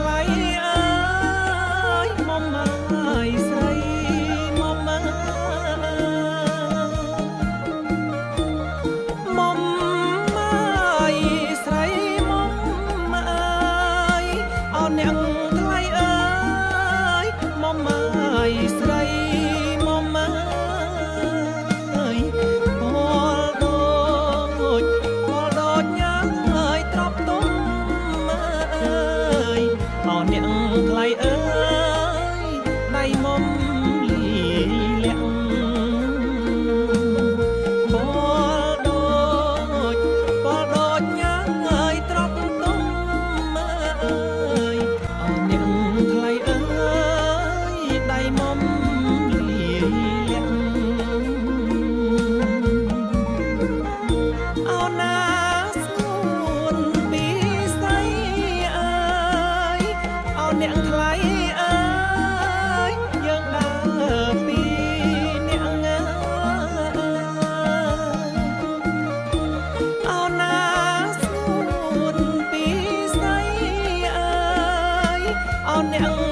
ថ្លៃអើយមុំអើយស្រីមុំអើយមុំអើយស្រីមុំអើយអោអ្នកថ្លៃអើយមុំអើយស្រីមុំអើយពលដូចញ៉ាំអើយត្រប់ទុំអើយអោអ្នកថ្លៃអើយដៃមុំលីលាក់ពលដូចញ៉ាំអើយត្រប់ទុំអើយអោអ្នកថ្លៃអើយដៃមុំលីលាក់អោណាស្ងួនពីស្អីអើយអោអ្នកថ្លៃអើយយើងដើរពីអ្នកអើយអោណាស្ងួនពីស្អីអើយអោអ្នក